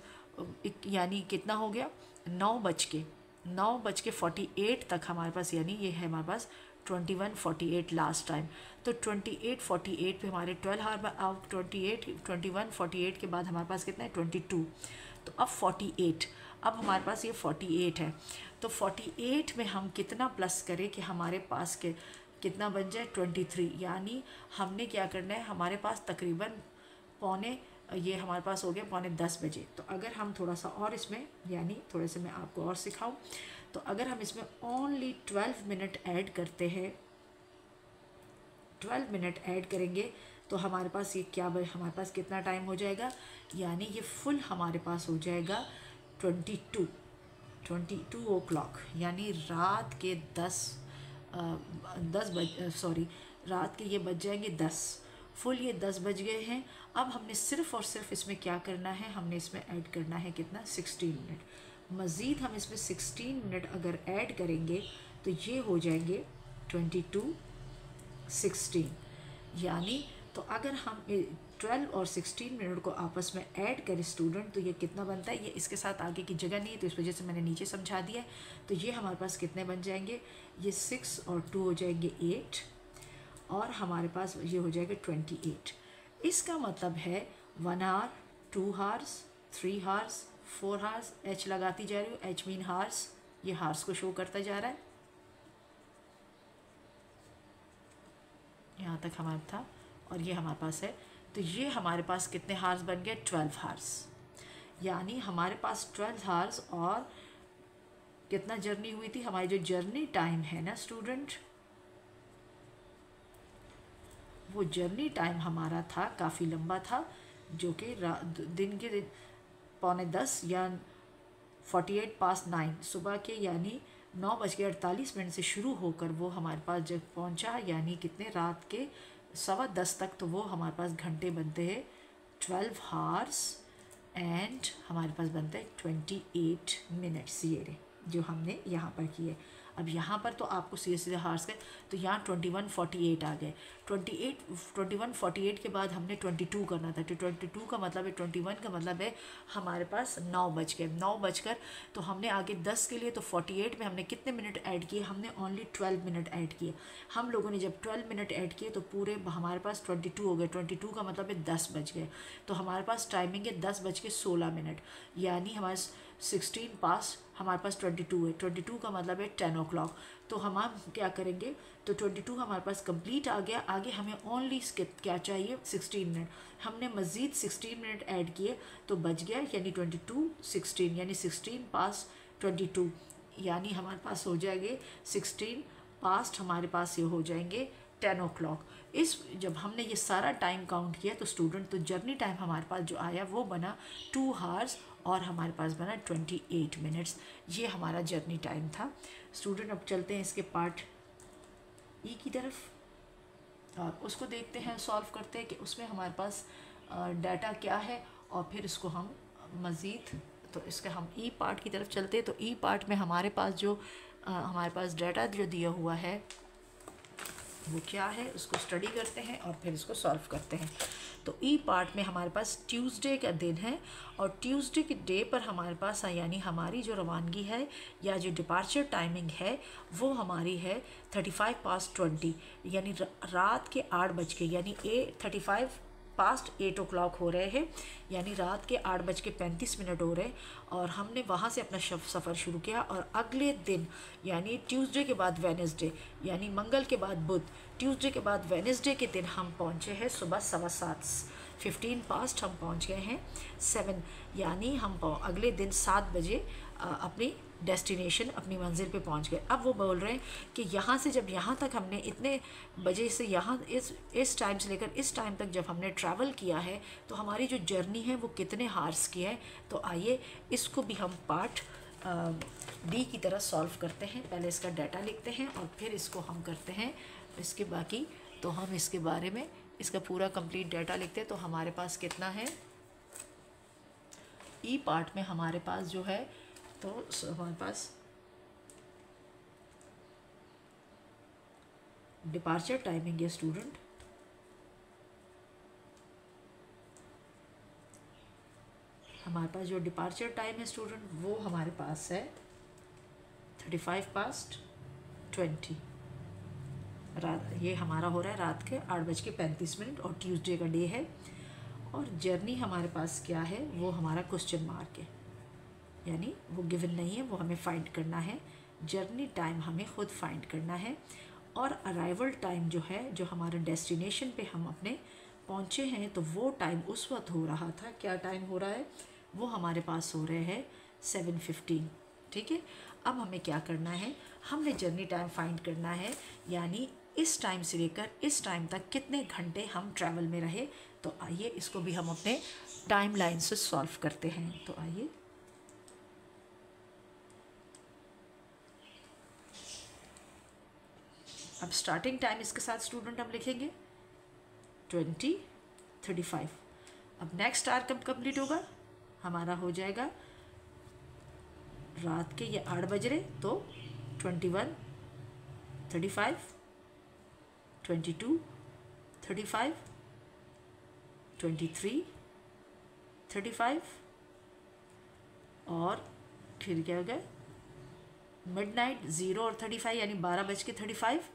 यानी कितना हो गया, 9:48 तक हमारे पास, यानी ये है हमारे पास 21:48 लास्ट टाइम। तो 28:48 पे हमारे 12 हार आउट, 21:48 के बाद हमारे पास कितना है, 22। तो अब 48, अब हमारे पास ये 48 है। तो 48 में हम कितना प्लस करें कि हमारे पास के कितना बन जाए, 23। यानी हमने क्या करना है, हमारे पास तकरीबन ये हमारे पास हो गया 9:45 बजे। तो अगर हम थोड़ा सा और इसमें, यानी थोड़े से मैं आपको और सिखाऊं, तो अगर हम इसमें ओनली 12 मिनट ऐड करते हैं, 12 मिनट ऐड करेंगे, तो हमारे पास ये क्या, हमारे पास कितना टाइम हो जाएगा, यानी ये फुल हमारे पास हो जाएगा 22 o'clock, यानी रात के 10 रात के ये बज जाएंगे 10, फुल ये 10 बज गए हैं। अब हमने सिर्फ़ और सिर्फ इसमें क्या करना है, हमने इसमें ऐड करना है कितना, 16 मिनट। मज़ीद हम इसमें 16 मिनट अगर ऐड करेंगे तो ये हो जाएंगे 22:16, यानी तो अगर हम 12 और 16 मिनट को आपस में ऐड करें स्टूडेंट, तो ये कितना बनता है, ये इसके साथ आगे की जगह नहीं है तो इस वजह से मैंने नीचे समझा दिया है। तो ये हमारे पास कितने बन जाएंगे, ये 6 और 2 हो जाएंगे 8, और हमारे पास ये हो जाएगा 28। इसका मतलब है 1 hour, 2 hours, 3 hours, 4 hours, H लगाती जा रही हूँ, एच मीन हार्स, ये हार्स को शो करता जा रहा है। यहाँ तक हमारा था और ये हमारे पास है। तो ये हमारे पास कितने हार्स बन गए? 12 हार्स। यानी हमारे पास 12 हार्स और कितना जर्नी हुई थी? हमारी जो जर्नी टाइम है ना स्टूडेंट, वो जर्नी टाइम हमारा था काफ़ी लंबा था, जो कि दिन के 9:45 या 9:48 सुबह के, यानी 9:48 से शुरू होकर वो हमारे पास जब पहुंचा, यानी कितने, रात के 10:15 तक, तो वो हमारे पास घंटे बनते हैं 12 हार्स एंड हमारे पास बनता है 28 मिनट्स, ये रहे जो हमने यहाँ पर किए। अब यहाँ पर तो आपको सीधे सीधे हार्स गए, तो यहाँ 21:48 आ गए। 21:48 के बाद हमने 22 करना था, तो 22 का मतलब है, 21 का मतलब है हमारे पास 9 बज गए। 9 बजकर तो हमने आगे 10 के लिए, तो 48 में हमने कितने मिनट ऐड किए? हमने ओनली 12 मिनट ऐड किए। हम लोगों ने जब 12 मिनट ऐड किए तो पूरे हमारे पास 22 हो गए। 22 का मतलब है 10 बज गए, तो हमारे पास टाइमिंग है 10:16, यानी हमारे 16 पास हमारे पास 22 है। 22 का मतलब है 10 o'clock। तो हम क्या करेंगे? तो 22 हमारे पास कंप्लीट आ गया। आगे हमें ओनली क्या चाहिए? 16 मिनट। हमने मज़ीद 16 मिनट ऐड किए तो बच गया, यानी 22 16, यानी 16 पास 22, यानी हमारे पास हो जाएंगे 16 पास्ट, हमारे पास ये हो जाएंगे 10 o'clock। इस जब हमने ये सारा टाइम काउंट किया तो स्टूडेंट, तो जर्नी टाइम हमारे पास जो आया वो बना 2 हार्स और हमारे पास बना 28 मिनट्स। ये हमारा जर्नी टाइम था स्टूडेंट। अब चलते हैं इसके पार्ट ई की तरफ और उसको देखते हैं, सॉल्व करते हैं कि उसमें हमारे पास डाटा क्या है, और फिर इसको हम मज़ीद, तो इसका हम ई पार्ट की तरफ चलते हैं। तो ई पार्ट में हमारे पास जो हमारे पास डाटा जो दिया हुआ है वो क्या है, उसको स्टडी करते हैं और फिर इसको सॉल्व करते हैं। तो ई पार्ट में हमारे पास ट्यूसडे का दिन है, और ट्यूसडे के डे पर हमारे पास यानी हमारी जो रवानगी है या जो डिपार्चर टाइमिंग है वो हमारी है 35:20, यानी रात के 8 बज के, यानी 8 o'clock हो रहे हैं, यानी रात के 8:35 हो रहे हैं। और हमने वहाँ से अपना सफ़र शुरू किया, और अगले दिन यानी ट्यूसडे के बाद वेडनेसडे, यानी मंगल के बाद बुध, ट्यूसडे के बाद वेडनेसडे के दिन हम पहुँचे हैं सुबह 7:15, 15 पास्ट हम पहुँच गए हैं 7, यानी हम अगले दिन 7 बजे अपनी डेस्टिनेशन, अपनी मंजिल पे पहुंच गए। अब वो बोल रहे हैं कि यहाँ से जब यहाँ तक हमने इतने बजे से यहाँ इस टाइम से लेकर इस टाइम तक जब हमने ट्रैवल किया है तो हमारी जो जर्नी है वो कितने हार्स की है। तो आइए इसको भी हम पार्ट डी की तरह सॉल्व करते हैं। पहले इसका डाटा लिखते हैं और फिर इसको हम करते हैं इसके बाकी। तो हम इसके बारे में इसका पूरा कंप्लीट डाटा लिखते हैं। तो हमारे पास कितना है ई पार्ट में, हमारे पास जो है तो हमारे पास डिपार्चर टाइमिंग है स्टूडेंट, हमारे पास जो डिपार्चर टाइम है स्टूडेंट वो हमारे पास है 35:20। रात ये हमारा हो रहा है रात के 8:35 और ट्यूसडे का डे है। और जर्नी हमारे पास क्या है वो हमारा क्वेश्चन मार्क है, यानी वो गिवन नहीं है, वो हमें फाइंड करना है। जर्नी टाइम हमें खुद फाइंड करना है। और अराइवल टाइम जो है, जो हमारे डेस्टिनेशन पे हम अपने पहुँचे हैं, तो वो टाइम उस वक्त हो रहा था, क्या टाइम हो रहा है वो हमारे पास हो रहे हैं 7:15। ठीक है, अब हमें क्या करना है, हमने जर्नी टाइम फाइंड करना है, यानी इस टाइम से लेकर इस टाइम तक कितने घंटे हम ट्रैवल में रहे। तो आइए इसको भी हम अपने टाइम लाइन से सॉल्व करते हैं। तो आइए अब स्टार्टिंग टाइम इसके साथ स्टूडेंट हम लिखेंगे 20:35। अब नेक्स्ट आवर कब कंप्लीट होगा, हमारा हो जाएगा रात के ये 8 बज रहे, तो 21:35, 22:35, 23:35 और फिर क्या हो गया मिडनाइट 0 और 35, यानी 12:35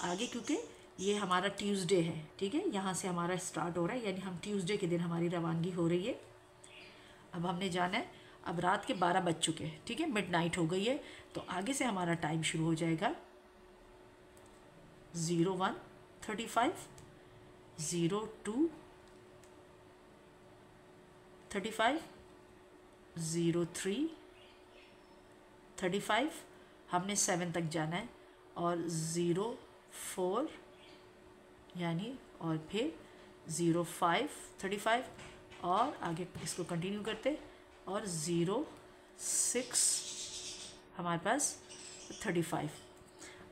आगे, क्योंकि ये हमारा ट्यूसडे है। ठीक है, यहाँ से हमारा स्टार्ट हो रहा है, यानी हम ट्यूसडे के दिन हमारी रवानगी हो रही है। अब हमने जाना है, अब रात के 12 बज चुके हैं। ठीक है, मिडनाइट हो गई है, तो आगे से हमारा टाइम शुरू हो जाएगा 01 35, 02, 35, 03, 35, हमने 7 तक जाना है, और 04 यानी, और फिर 05, 35, और आगे इसको कंटिन्यू करते, और 06 हमारे पास 35।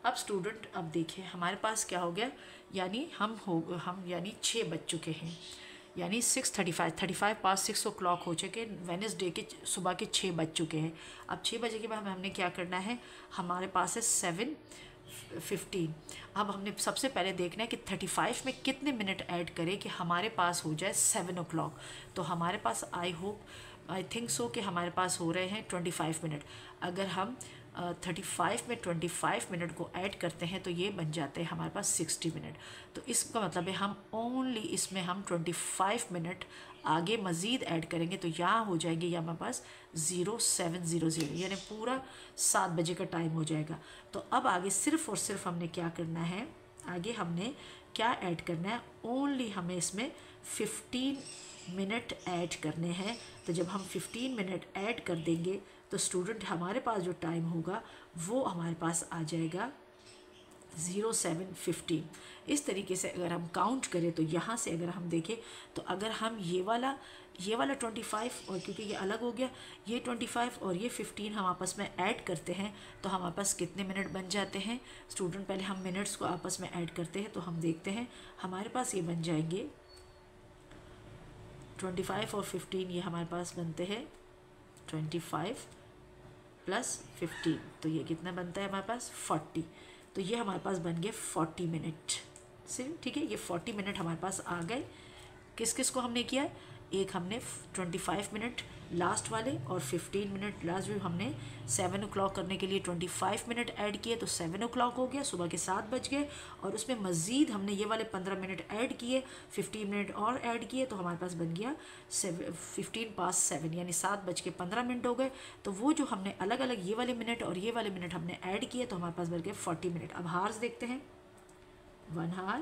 अब स्टूडेंट अब देखिए हमारे पास क्या हो गया, यानी हम यानी 6 बज चुके हैं, यानी 6:35 पास 6 o'clock हो चुके, वेडनेसडे के सुबह के 6 बज चुके हैं। अब 6 बजे के बाद हमने क्या करना है, हमारे पास है 7:15। अब हमने सबसे पहले देखना है कि 35 में कितने मिनट ऐड करें कि हमारे पास हो जाए 7 o'clock। तो हमारे पास आई थिंक सो कि हमारे पास हो रहे हैं 25 मिनट। अगर हम 35 में 25 मिनट को ऐड करते हैं तो ये बन जाते हैं हमारे पास 60 मिनट। तो इसका मतलब है हम ओनली इसमें हम 25 मिनट आगे मज़ीद ऐड करेंगे, तो यहाँ हो जाएगी ये हमारे पास 0700, यानी पूरा 7 बजे का टाइम हो जाएगा। तो अब आगे सिर्फ़ और सिर्फ हमने क्या करना है, आगे हमने क्या ऐड करना है, ओनली हमें इसमें 15 मिनट ऐड करने हैं। तो जब हम 15 मिनट ऐड कर देंगे तो स्टूडेंट हमारे पास जो टाइम होगा वो हमारे पास आ जाएगा 07:15। इस तरीके से अगर हम काउंट करें तो यहाँ से अगर हम देखें तो अगर हम ये वाला 25, और क्योंकि ये अलग हो गया, ये 25 और ये 15 हम आपस में ऐड करते हैं तो हमारे पास कितने मिनट बन जाते हैं स्टूडेंट। पहले हम मिनट्स को आपस में ऐड करते हैं तो हम देखते हैं हमारे पास ये बन जाएंगे 25 और 15, ये हमारे पास बनते हैं 25 + 15, तो ये कितना बनता है हमारे पास 40। तो ये हमारे पास बन गए 40 मिनट से, ठीक है। ये 40 मिनट हमारे पास आ गए। किस किस को हमने किया है, एक हमने 25 मिनट लास्ट वाले, और 15 मिनट लास्ट भी हमने 7 o'clock करने के लिए 25 मिनट ऐड किए, तो 7 o'clock हो गया, सुबह के 7 बज गए। और उसमें मज़ीद हमने ये वाले 15 मिनट ऐड किए, 15 मिनट और ऐड किए, तो हमारे पास बन गया 15 past 7, यानी 7:15 हो गए। तो वो जो हमने अलग अलग ये वाले मिनट और ये वाले मिनट हमने ऐड किए तो हमारे पास बन गए 40 मिनट। अब हार्स देखते हैं, 1 hour,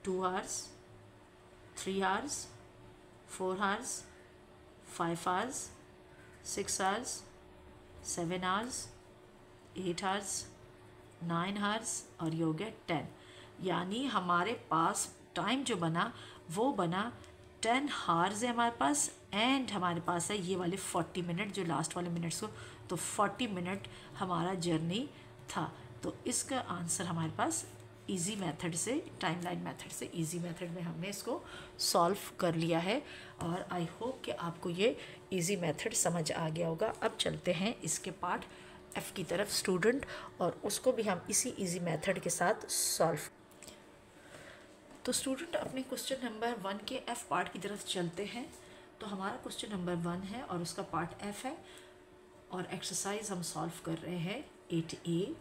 2 hours, 3 hours, 4 hours, 5 hours, 6 hours, 7 hours, 8 hours, 9 hours, और ये हो गया 10। यानी हमारे पास टाइम जो बना वो बना 10 hours है हमारे पास, एंड हमारे पास है ये वाले 40 मिनट जो लास्ट वाले मिनट्स को, तो 40 मिनट हमारा जर्नी था। तो इसका आंसर हमारे पास इजी मेथड से, टाइमलाइन मेथड से, इजी मेथड में हमने इसको सॉल्व कर लिया है। और आई होप कि आपको ये इजी मेथड समझ आ गया होगा। अब चलते हैं इसके पार्ट एफ़ की तरफ स्टूडेंट, और उसको भी हम इसी इजी मेथड के साथ सॉल्व। तो स्टूडेंट अपने क्वेश्चन नंबर 1 के एफ़ पार्ट की तरफ चलते हैं। तो हमारा क्वेश्चन नंबर 1 है और उसका पार्ट एफ़ है, और एक्सरसाइज हम सॉल्व कर रहे हैं 8A।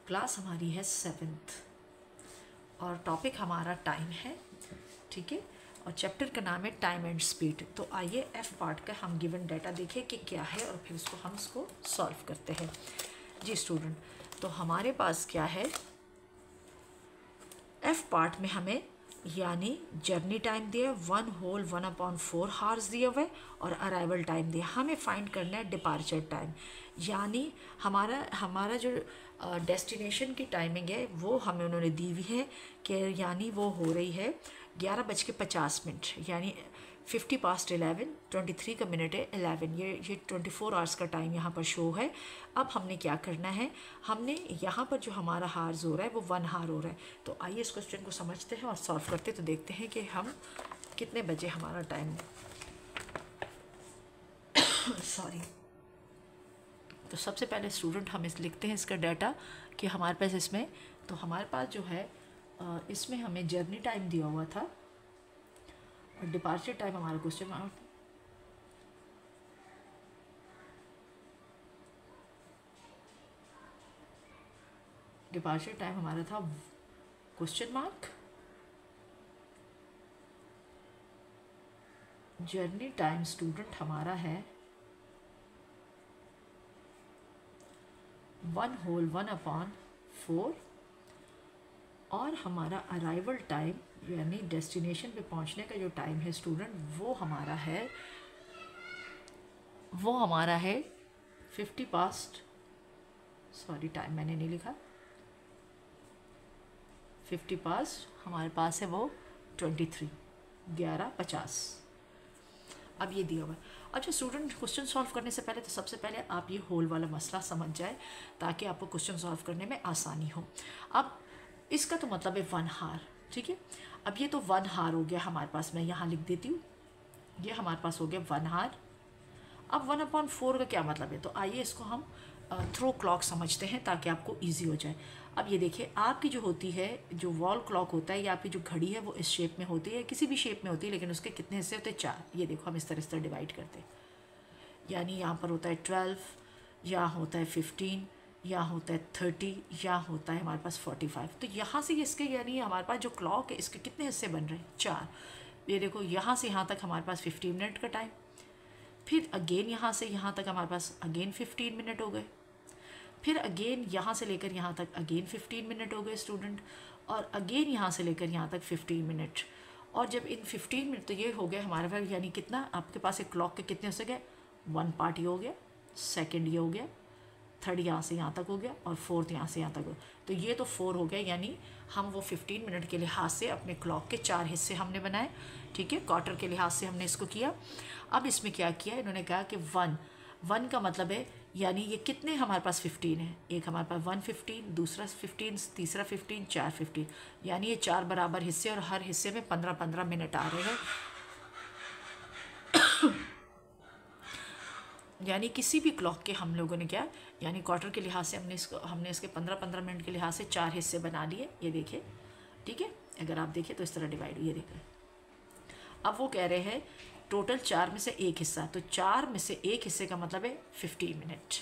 क्लास हमारी है 7th, और टॉपिक हमारा टाइम है, ठीक है। और चैप्टर का नाम है टाइम एंड स्पीड। तो आइए एफ़ पार्ट का हम गिवन डाटा देखें कि क्या है, और फिर उसको हम इसको सॉल्व करते हैं। जी स्टूडेंट, तो हमारे पास क्या है, एफ़ पार्ट में हमें यानी जर्नी टाइम दिया है 1 whole 1/4 hours दिया हुआ है, और अराइवल टाइम दिया। हमें फाइंड करना है डिपार्चर टाइम, यानी हमारा जो डेस्टिनेशन की टाइमिंग है वो हमें उन्होंने दी हुई है कि यानी वो हो रही है 11:50, यानी 50 past 11, 23 का मिनट है 11, ये 24 आवर्स का टाइम यहाँ पर शो है। अब हमने क्या करना है, हमने यहाँ पर जो हमारा हार्स हो रहा है वो 1 hour हो रहा है। तो आइए इस क्वेश्चन को समझते हैं और सॉल्व करते हैं, तो देखते हैं कि हम कितने बजे हमारा टाइम सॉरी। तो सबसे पहले स्टूडेंट हम इस लिखते हैं इसका डाटा कि हमारे पास इसमें, तो हमारे पास जो है इसमें हमें जर्नी टाइम दिया हुआ था, और डिपार्चर टाइम हमारा क्वेश्चन डिपार्चर टाइम हमारा था question mark, journey time student हमारा है 1 whole 1/4, और हमारा अराइवल टाइम यानी डेस्टिनेशन पे पहुंचने का जो टाइम है स्टूडेंट, वो हमारा है 50 पास्ट, सॉरी टाइम मैंने नहीं लिखा, 50 पास्ट हमारे पास है वो 23, 11:50। अब ये दिया हुआ है। अच्छा स्टूडेंट, क्वेश्चन सॉल्व करने से पहले तो सबसे पहले आप ये होल वाला मसला समझ जाए ताकि आपको क्वेश्चन सॉल्व करने में आसानी हो। अब इसका तो मतलब है 1 हार, ठीक है। अब ये तो 1 हार हो गया हमारे पास, मैं यहाँ लिख देती हूँ, ये हमारे पास हो गया 1 हार। अब 1/4 का क्या मतलब है, तो आइए इसको हम थ्रो क्लॉक समझते हैं ताकि आपको ईजी हो जाए। अब ये देखिए, आपकी जो होती है, जो वॉल क्लॉक होता है या आपकी जो घड़ी है वो इस शेप में होती है, किसी भी शेप में होती है, लेकिन उसके कितने हिस्से होते हैं, 4। ये देखो हम इस तरह डिवाइड करते हैं, यानी यहाँ पर होता है 12, यहाँ होता है 15, यहाँ होता है 30, यहाँ होता है हमारे पास 45। तो यहाँ से इसके यानी हमारे पास जो क्लॉक है इसके कितने हिस्से बन रहे हैं, 4। ये देखो यहाँ से यहाँ तक हमारे पास 15 मिनट का टाइम, फिर अगेन यहाँ से यहाँ तक हमारे पास अगेन 15 मिनट हो गए, फिर अगेन यहाँ से लेकर यहाँ तक अगेन 15 मिनट हो गए स्टूडेंट, और अगेन यहाँ से लेकर यहाँ तक 15 मिनट। और जब इन 15 मिनट, तो ये हो गया हमारे पास, यानी कितना आपके पास एक क्लॉक के कितने हो सके, 1 पार्ट ये हो गया, सेकंड ये हो गया, थर्ड यहाँ से यहाँ तक हो गया, और फोर्थ यहाँ से यहाँ तक हो गया। तो ये तो 4 हो गया, यानी हम वो 15 मिनट के लिहाज से अपने क्लॉक के 4 हिस्से हमने बनाए, ठीक है। क्वार्टर के लिहाज से हमने इसको किया। अब इसमें क्या किया, इन्होंने कहा कि 1 का मतलब है, यानी ये कितने हमारे पास 15 है, एक हमारे पास 115, दूसरा 15, तीसरा 15, 4 15, यानी ये 4 बराबर हिस्से, और हर हिस्से में 15-15 मिनट आ रहे हैं। यानी किसी भी क्लॉक के हम लोगों ने क्या, यानी क्वार्टर के लिहाज से हमने इसके 15-15 मिनट के लिहाज से 4 हिस्से बना लिए, ये देखिए, ठीक है। अगर आप देखिए तो इस तरह डिवाइड, ये देखिए। अब वो कह रहे हैं टोटल 4 में से एक हिस्सा, तो 4 में से एक हिस्से का मतलब है 15 मिनट,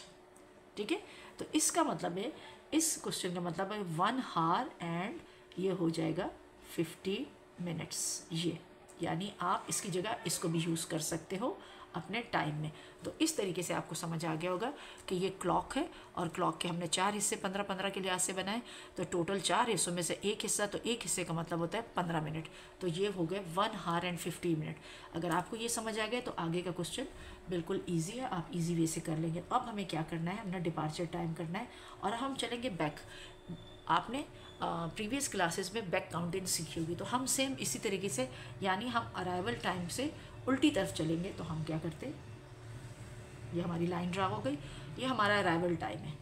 ठीक है। तो इसका मतलब है, इस क्वेश्चन का मतलब है 1 हार एंड ये हो जाएगा 50 मिनट्स, ये यानी आप इसकी जगह इसको भी यूज़ कर सकते हो अपने टाइम में। तो इस तरीके से आपको समझ आ गया होगा कि ये क्लॉक है, और क्लॉक के हमने 4 हिस्से 15-15 के लिहाज से बनाए, तो टोटल 4 हिस्सों में से एक हिस्सा, तो एक हिस्से का मतलब होता है 15 मिनट। तो ये हो गए 1 हार एंड 50 मिनट। अगर आपको ये समझ आ गया तो आगे का क्वेश्चन बिल्कुल ईजी है, आप ईजी वे से कर लेंगे। अब हमें क्या करना है, अपना डिपार्चर टाइम करना है, और हम चलेंगे बैक। आपने प्रीवियस क्लासेस में बैक काउंटिंग सीखी होगी, तो हम सेम इसी तरीके से, यानी हम अराइवल टाइम से उल्टी तरफ चलेंगे। तो हम क्या करते, ये हमारी लाइन ड्रा हो गई, ये हमारा अराइवल टाइम है।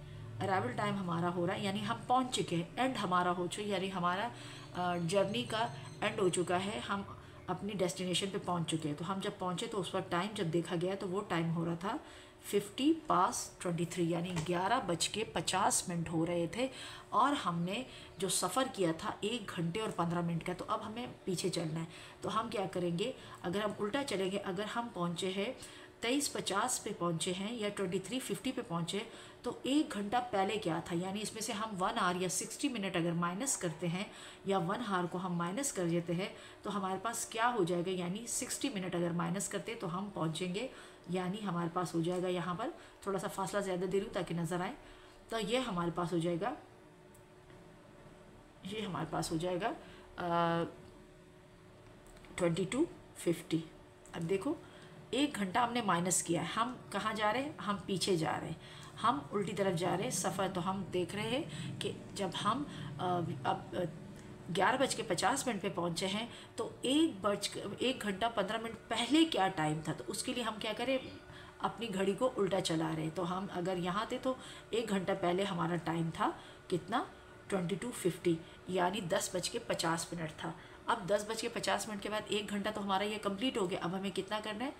अराइवल टाइम हमारा हो रहा है, यानी हम पहुंच चुके हैं, एंड हमारा हो चुका, यानी हमारा जर्नी का एंड हो चुका है, हम अपनी डेस्टिनेशन पे पहुंच चुके हैं। तो हम जब पहुंचे तो उस वक्त टाइम जब देखा गया तो वो टाइम हो रहा था 50:23, यानी 11:50 हो रहे थे, और हमने जो सफ़र किया था 1 घंटे और 15 मिनट का। तो अब हमें पीछे चलना है, तो हम क्या करेंगे, अगर हम उल्टा चलेंगे, अगर हम पहुँचे हैं 23:50 पे पहुँचे हैं या 23:50 पे पहुँचे, तो 1 घंटा पहले क्या था, यानी इसमें से हम 1 आवर या 60 मिनट अगर माइनस करते हैं, या 1 आवर को हम माइनस कर देते हैं, तो हमारे पास क्या हो जाएगा, यानी 60 मिनट अगर माइनस करते तो हम पहुँचेंगे, यानी हमारे पास हो जाएगा, यहाँ पर थोड़ा सा फासला ज़्यादा दे रही हूँ ताकि नज़र आए, तो ये हमारे पास हो जाएगा, ये हमारे पास हो जाएगा 22:50। अब देखो 1 घंटा हमने माइनस किया है, हम कहाँ जा रहे हैं, हम पीछे जा रहे हैं, हम उल्टी तरफ जा रहे हैं सफ़र। तो हम देख रहे हैं कि जब हम अब 11:50 पे पहुँचे हैं, तो 1 घंटा 15 मिनट पहले क्या टाइम था, तो उसके लिए हम क्या करें, अपनी घड़ी को उल्टा चला रहे हैं। तो हम अगर यहाँ थे तो 1 घंटा पहले हमारा टाइम था कितना, 22:50, यानी 10:50 था। अब 10:50 के बाद 1 घंटा तो हमारा ये कंप्लीट हो गया। अब हमें कितना करना है,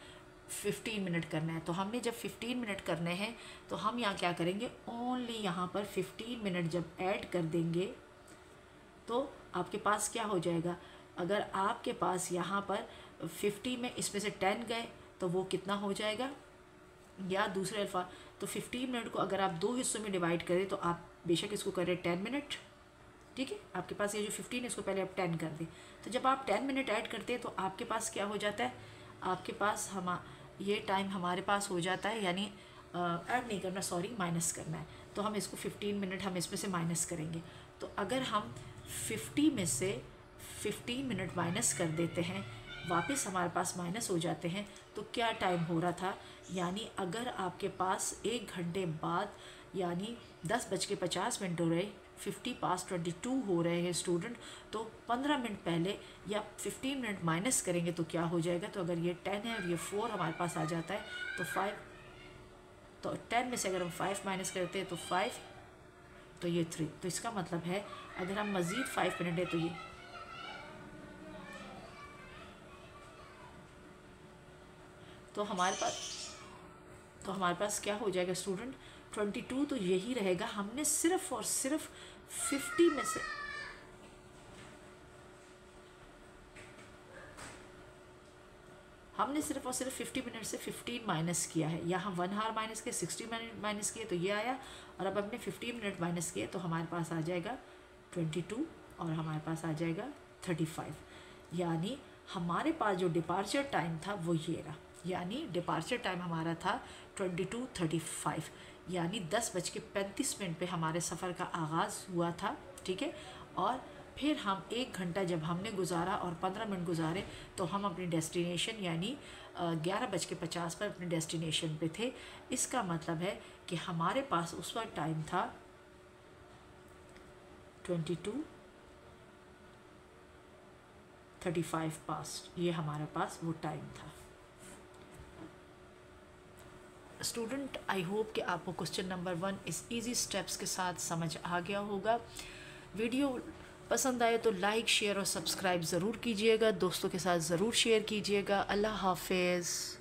15 मिनट करना है। तो हमने जब 15 मिनट करने हैं, तो हम यहाँ क्या करेंगे, ओनली यहाँ पर 15 मिनट जब ऐड कर देंगे तो आपके पास क्या हो जाएगा, अगर आपके पास यहाँ पर 50 में इसमें से 10 गए तो वो कितना हो जाएगा, या दूसरे अल्फा, तो 15 मिनट को अगर आप 2 हिस्सों में डिवाइड करें, तो आप बेशक इसको करें 10 मिनट, ठीक है। आपके पास ये जो 15 है इसको पहले आप 10 कर दें, तो जब आप 10 मिनट ऐड करते हैं तो आपके पास क्या हो जाता है, आपके पास ये टाइम हमारे पास हो जाता है, यानी ऐड नहीं करना, सॉरी माइनस करना है। तो हम इसको 15 मिनट हम इसमें से माइनस करेंगे। तो अगर हम 50 में से 15 मिनट माइनस कर देते हैं, वापस हमारे पास माइनस हो जाते हैं, तो क्या टाइम हो रहा था, यानी अगर आपके पास 1 घंटे बाद यानी 10:50 हो रहे, 22 हो रहे हैं स्टूडेंट, तो 15 मिनट पहले या 15 मिनट माइनस करेंगे तो क्या हो जाएगा। तो अगर ये 10 है और ये 4 हमारे पास आ जाता है तो 5, तो 10 में से अगर हम 5 माइनस करते हैं तो 5, तो ये 3। तो इसका मतलब है अगर हम मज़ीद 5 मिनट है तो ये, तो हमारे पास क्या हो जाएगा स्टूडेंट, 22 तो यही रहेगा। हमने सिर्फ और सिर्फ 50 में से हमने सिर्फ और सिर्फ 50 मिनट से 15 माइनस किया है, यहाँ 1 आवर माइनस किया, 60 मिनट माइनस किए तो ये आया, और अब हमने 15 मिनट माइनस किए तो हमारे पास आ जाएगा 22 और हमारे पास आ जाएगा 35। यानी हमारे पास जो डिपार्चर टाइम था वो ये रहा, यानी डिपार्चर टाइम हमारा था 22:35, यानी 10:35 पे हमारे सफ़र का आगाज़ हुआ था, ठीक है। और फिर हम 1 घंटा जब हमने गुजारा और 15 मिनट गुजारे तो हम अपनी डेस्टिनेशन यानी 11:50 पर अपने डेस्टिनेशन पे थे। इसका मतलब है कि हमारे पास उस वक्त टाइम था 22:35 पास्ट, ये हमारे पास वो टाइम था। स्टूडेंट, आई होप कि आपको क्वेश्चन नंबर 1 इस इजी स्टेप्स के साथ समझ आ गया होगा। वीडियो पसंद आए तो लाइक, शेयर और सब्सक्राइब ज़रूर कीजिएगा, दोस्तों के साथ ज़रूर शेयर कीजिएगा। अल्लाह हाफिज़।